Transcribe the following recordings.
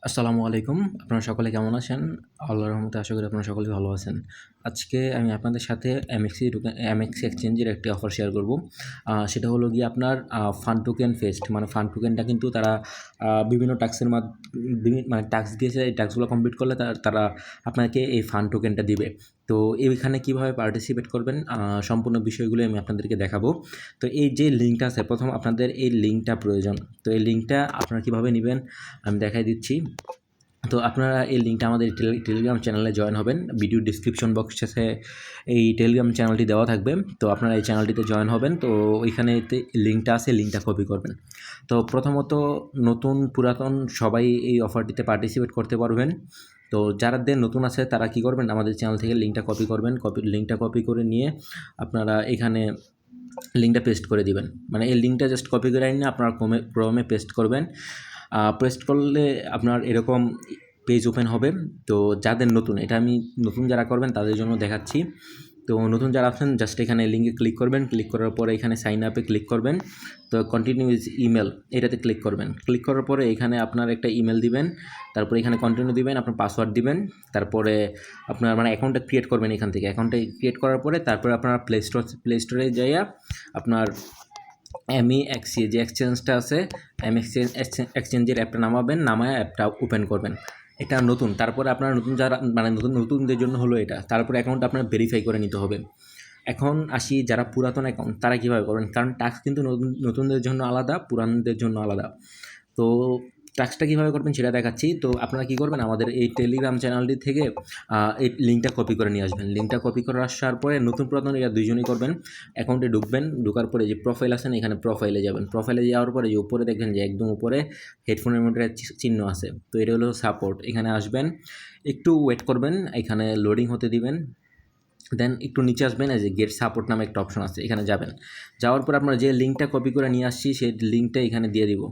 আসসালামু আলাইকুম। আপনারা সকলে কেমন আছেন? আল্লাহর রহমতে আশা করি আপনারা সকলেই ভালো আছেন। আজকে আমি আপনাদের সাথে এমএক্সি এক্সচেঞ্জের একটি অফার শেয়ার করব। সেটা হলো গিয়ে আপনার ফান্ড টোকেন ফেস্ট। মানে ফান্ড টোকেনটা কিন্তু তারা বিভিন্ন টাস্কের মানে টাস্ক দিয়েছে। এই টাস্কগুলো কমপ্লিট করলে তারা আপনাকে এই ফান্ড টোকেনটা দিবে। তো এইখানে কীভাবে পার্টিসিপেট করবেন সম্পূর্ণ বিষয়গুলো আমি আপনাদেরকে দেখাবো। তো এই যে লিঙ্কটা আছে, প্রথম আপনাদের এই লিঙ্কটা প্রয়োজন। তো এই লিঙ্কটা আপনারা কীভাবে নেবেন আমি দেখাই দিচ্ছি। তো আপনারা এই লিঙ্কটা আমাদের টেলিগ্রাম চ্যানেলে জয়েন হবেন। ভিডিও ডিসক্রিপশন বক্সে এই টেলিগ্রাম চ্যানেলটি দেওয়া থাকবে। তো আপনারা এই চ্যানেলটিতে জয়েন হবেন। তো ওইখানেতে লিঙ্কটা আছে, লিঙ্কটা কপি করবেন। তো প্রথমত নতুন পুরাতন সবাই এই অফারটিতে পার্টিসিপেট করতে পারবেন। তো যাদের নতুন আছে তারা কি করবেন, আমাদের চ্যানেল থেকে লিঙ্কটা কপি করবেন। লিঙ্কটা কপি করে নিয়ে আপনারা এখানে লিঙ্কটা পেস্ট করে দিবেন। মানে এই লিঙ্কটা জাস্ট কপি করে নিয়ে আপনারা ক্রোমে পেস্ট করবেন। পেস্ট করলে আপনার এরকম পেজ ওপেন হবে। তো যাদের নতুন, এটা আমি নতুন যারা করবেন তাদের জন্য দেখাচ্ছি। তো নতুন যারা আছেন জাস্ট এখানে লিঙ্কে ক্লিক করবেন। ক্লিক করার পরে এখানে সাইন আপে ক্লিক করবেন। তো কন্টিনিউ উইথ ইমেল এটাতে ক্লিক করবেন। ক্লিক করার পরে এখানে আপনার একটা ইমেল দিবেন, তারপরে এখানে কন্টিনিউ দিবেন, আপনার পাসওয়ার্ড দিবেন, তারপরে আপনার মানে অ্যাকাউন্টটা ক্রিয়েট করবেন। এখান থেকে অ্যাকাউন্টটা ক্রিয়েট করার পরে তারপরে আপনার প্লে স্টোরে যাইয়া আপনার এমইএক্সি যে এক্সচেঞ্জটা আছে, এক্সচেঞ্জের অ্যাপটা নামাবেন, নামায় অ্যাপটা ওপেন করবেন। এটা নতুন, তারপরে আপনারা নতুন যারা মানে নতুনদের জন্য হলো এটা। তারপরে অ্যাকাউন্ট আপনার ভেরিফাই করে নিতে হবে। এখন আসি যারা পুরাতন অ্যাকাউন্ট তারা কীভাবে করবেন, কারণ টাস্ক কিন্তু নতুনদের জন্য আলাদা, পুরানদের জন্য আলাদা। তো টাস্কটা কীভাবে করবেন সেটা দেখাচ্ছি। তো আপনারা কী করবেন, আমাদের এই টেলিগ্রাম চ্যানেলটি থেকে এই লিঙ্কটা কপি করে নিয়ে আসবেন। লিঙ্কটা কপি করে আসার পরে নতুন পুরাতন এরা দুইজনই করবেন। অ্যাকাউন্টে ঢুকবেন, ঢোকার পরে যে প্রোফাইল আছে না, এখানে প্রোফাইলে যাবেন। প্রোফাইলে যাওয়ার পরে যে উপরে দেখবেন যে একদম উপরে হেডফোনের মধ্যে চিহ্ন আছে, তো এটা হলো সাপোর্ট। এখানে আসবেন, একটু ওয়েট করবেন, এখানে লোডিং হতে দিবেন। দেন একটু নিচে আসবেন, এই যে গেট সাপোর্ট নামে একটা অপশন আছে, এখানে যাবেন। যাওয়ার পর আপনার যে লিঙ্কটা কপি করে নিয়ে আসছি সেই লিঙ্কটা এখানে দিয়ে দিব।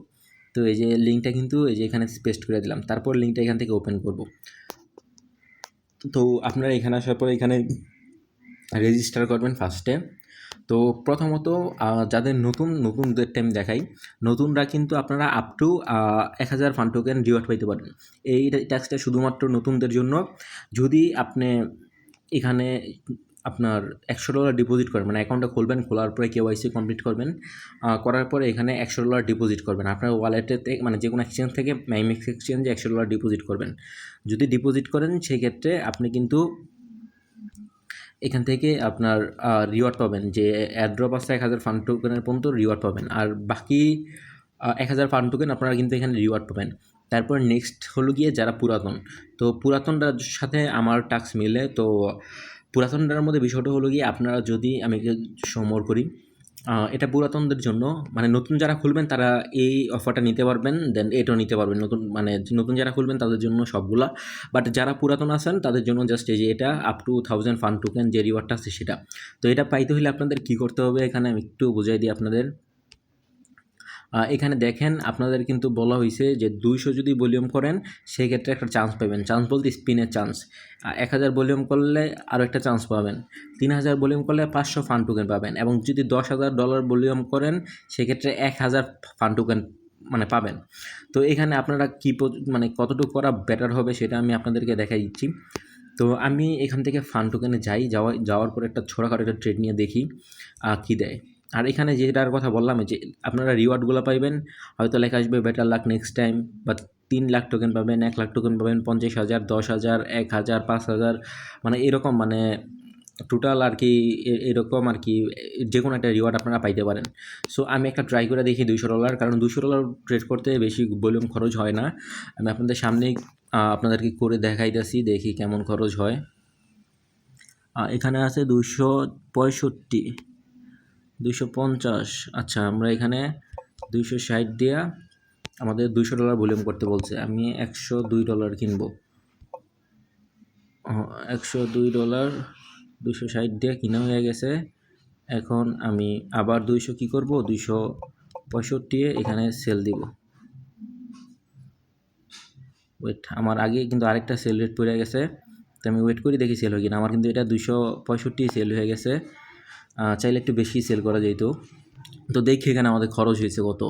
তো এই যে লিঙ্কটা কিন্তু এই যে এখানে পেস্ট করে দিলাম। তারপর লিঙ্কটা এখান থেকে ওপেন করব। তো আপনারা এখানে আসার পরে এখানে রেজিস্টার করবেন ফার্স্টে। তো প্রথমত যাদের নতুনদের টাইম দেখাই, নতুনরা কিন্তু আপনারা up to 1000 fund token reward পাইতে পারেন। এই ট্যাক্সটা শুধুমাত্র নতুনদের জন্য। যদি আপনি এখানে আপনার $100 ডিপোজিট করেন, মানে অ্যাকাউন্টটা খুলবেন, খোলার পরে কেওয়াইসি কমপ্লিট করবেন, করার পরে এখানে $100 ডিপোজিট করবেন আপনার ওয়ালেটেতে, মানে যে কোনো এক্সচেঞ্জ থেকে এমএক্স এক্সচেঞ্জে $100 ডিপোজিট করবেন। যদি ডিপোজিট করেন সেক্ষেত্রে আপনি কিন্তু এখান থেকে আপনার রিওয়ার্ড পাবেন। যে অ্যাড্রপ আছে 1000 ফান্ড টোকেনের পর্যন্ত রিওয়ার্ড পাবেন, আর বাকি 1000 ফান্ড টোকেন আপনারা কিন্তু এখানে রিওয়ার্ড পাবেন। তারপর নেক্সট হলো গিয়ে যারা পুরাতন, তো পুরাতনটার সাথে আমার টাস্ক মিলে। তো পুরাতনটার মধ্যে বিষয়টা হলো গিয়ে আপনারা যদি আমি সমর করি, এটা পুরাতনদের জন্য। মানে নতুন যারা খুলবেন তারা এই অফারটা নিতে পারবেন, দেন এটাও নিতে পারবেন। নতুন যারা খুলবেন তাদের জন্য সবগুলা, বাট যারা পুরাতন আছেন তাদের জন্য জাস্ট এই যে এটা আপ টু 1000 ফান্ড টোকেন যে রিওয়ার্ডটা আছে সেটা। তো এটা পাইতে হলে আপনাদের কী করতে হবে, এখানে আমি একটু বুঝাই দিই আপনাদের। এখানে দেখেন আপনাদের কিন্তু বলা হয়েছে যে 200 যদি ভলিউম করেন সেক্ষেত্রে একটা চান্স পাবেন। চান্স বলতে স্পিনের চান্স। 1000 ভলিউম করলে আরও একটা চান্স পাবেন। 3000 ভলিউম করলে 500 ফান্ড টোকেন পাবেন। এবং যদি $10,000 ভলিউম করেন সেক্ষেত্রে 1000 ফান্ড টোকেন মানে পাবেন। তো এখানে আপনারা মানে কতটুকু করা বেটার হবে সেটা আমি আপনাদেরকে দেখাই দিচ্ছি। তো আমি এখান থেকে ফান্ড টোকেনে যাওয়ার পর একটা ছোটোখাটো একটা ট্রেড নিয়ে দেখি কী দেয়। আর এখানে যেটার কথা বললাম যে আপনারা রিওয়ার্ডগুলো পাইবেন, হয়তো লেখা আসবে বেটার লাক নেক্সট টাইম, বা 3 লাখ টোকেন পাবেন, 1 লাখ টোকেন পাবেন, 50,000, 10,000, 1,000, 5,000, মানে এরকম, মানে টোটাল আর কি এরকম আর কি যে কোনো একটা রিওয়ার্ড আপনারা পাইতে পারেন। সো আমি একটা ট্রাই করে দেখি $200, কারণ $200 ট্রেড করতে বেশি ভলিউম খরচ হয় না। আমি আপনাদের সামনেই আপনাদেরকে করে দেখাইতেছি, দেখি কেমন খরচ হয়। এখানে আছে 265, 250। আচ্ছা, আমরা এখানে 260 দিয়া আমাদের $200 ভলিউম করতে বলছে। আমি $102 কিনবো। $102 260 দিয়ে কিনা হয়ে গেছে। এখন আমি আবার 200 কী করবো, 265 এখানে সেল দিব। ওয়েট, আমার আগে কিন্তু আরেকটা সেল রেট পড়ে গেছে, তো আমি ওয়েট করি দেখি সেল হয় কিনা। আমার কিন্তু এটা 265 সেল হয়ে গেছে। চাইলে একটু বেশি সেল করা যেত। তো দেখি এখানে আমাদের খরচ হয়েছে কত,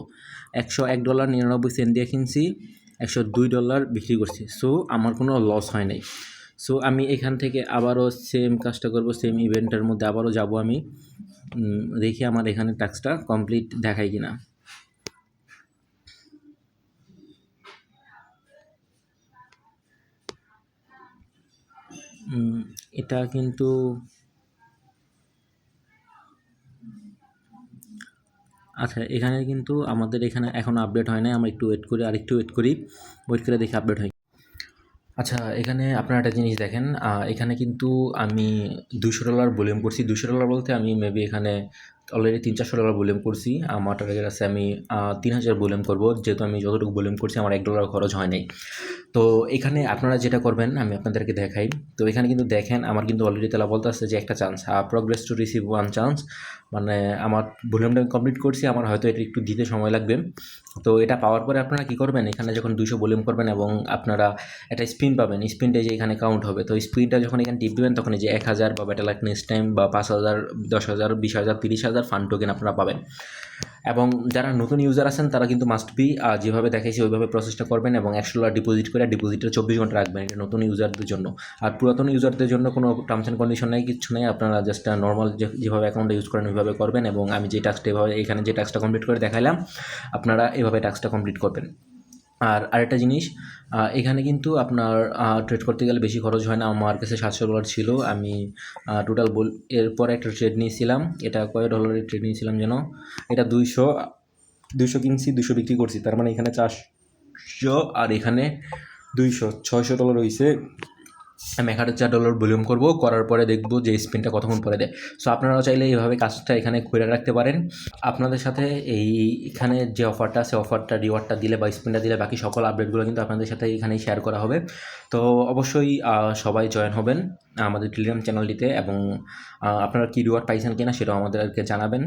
$101.99 দিয়ে কিনছি। $102 বিক্রি করছি। সো আমার কোনো লস হয় নাই। সো আমি এখান থেকে আবারও সেম কাজটা করব, সেম ইভেন্টের মধ্যে আবারও যাব আমি। দেখি আমার এখানে টাস্কটা কমপ্লিট দেখায় কিনা। এটা কিন্তু আচ্ছা, এখানে কিন্তু আমাদের এখানে এখনও আপডেট হয় নাই। আমরা একটু ওয়েট করি, আরেকটু ওয়েট করি, ওয়েট করে দেখি আপডেট হয়। আচ্ছা, এখানে আপনারা একটা জিনিস দেখেন, এখানে কিন্তু আমি $200 ভলিউম করছি। $200 বলতে আমি মেবি এখানে অলরেডি $300-400 ভলিউম করছি। আমার টার্গেট আছে আমি 3000 ভলিউম করব, যেহেতু আমি যতটুকু ভলিউম করছি আমার $1 খরচ হয় নাই। তো এখানে আপনারা যেটা করবেন আমি আপনাদেরকে দেখাই। তো এখানে কিন্তু দেখেন আমার কিন্তু অলরেডি তালা বলতে আছে যে একটা chance, progress to receive 1 chance, মানে আমার ভলিউমটা আমি কমপ্লিট করছি, আমার হয়তো এটা একটু দিতে সময় লাগবে। তো এটা পাওয়ার পরে আপনারা কী করবেন, এখানে যখন 200 ভলিউম করবেন এবং আপনারা একটা স্পিন পাবেন, স্পিনটা যে এখানে কাউন্ট হবে। তো স্পিনটা যখন এখানে টিপ দেবেন তখন এই যে 1000 বা বেটার লাক নেক্সট টাইম বা 5000, 10000, 20000, 30000 ফান্ড টোকেন আপনারা পাবেন। এবং যারা নতুন ইউজার আছেন তারা কিন্তু মাস্ট বি যেভাবে দেখাইছি ওইভাবে প্রসেসটা করবেন এবং $100 ডিপোজিট করে ডিপোজিটটা 24 ঘন্টা রাখবেন। এটা নতুন ইউজারদের জন্য। আর পুরাতন ইউজারদের জন্য কোনো টার্মস অ্যান্ড কন্ডিশন নেই, কিচ্ছু নেই। আপনারা জাস্ট নর্মাল যেভাবে অ্যাকাউন্টটা ইউজ করেন ওইভাবে করবেন এবং আমি যে টাস্কটা এভাবে এখানে যে টাস্কটা কমপ্লিট করে দেখাইলাম আপনারা এভাবে টাস্কটা কমপ্লিট করবেন। আর আরেকটা জিনিস, এখানে কিন্তু আপনার ট্রেড করতে গেলে বেশি খরচ হয় না। আমার কাছে $700 ছিল। আমি টোটাল এরপরে একটা ট্রেড নিয়েছিলাম। এটা কয় ডলারের ট্রেড নিয়েছিলাম যেন, এটা 200 কিনছি, 200 বিক্রি করছি। তার মানে এখানে 400 আর এখানে 200, $600 হয়েছে। আমি $1004 ভলিউম করব, করার পরে দেখব যে স্পিনটা কতক্ষণ পরে দেয়। সো আপনারাও চাইলে এইভাবে কাজটা এখানে করে রাখতে পারেন। আপনাদের সাথে এখানে যে অফারটা আছে, অফারটা রিওয়ার্ডটা দিলে বা স্পিনটা দিলে বাকি সকল আপডেটগুলো কিন্তু আপনাদের সাথে এখানেই শেয়ার করা হবে। তো অবশ্যই সবাই জয়েন হবেন আমাদের টেলিগ্রাম চ্যানেলটিতে এবং আপনারা কি রিওয়ার্ড পাইছেন কিনা সেটাও আমাদেরকে জানাবেন।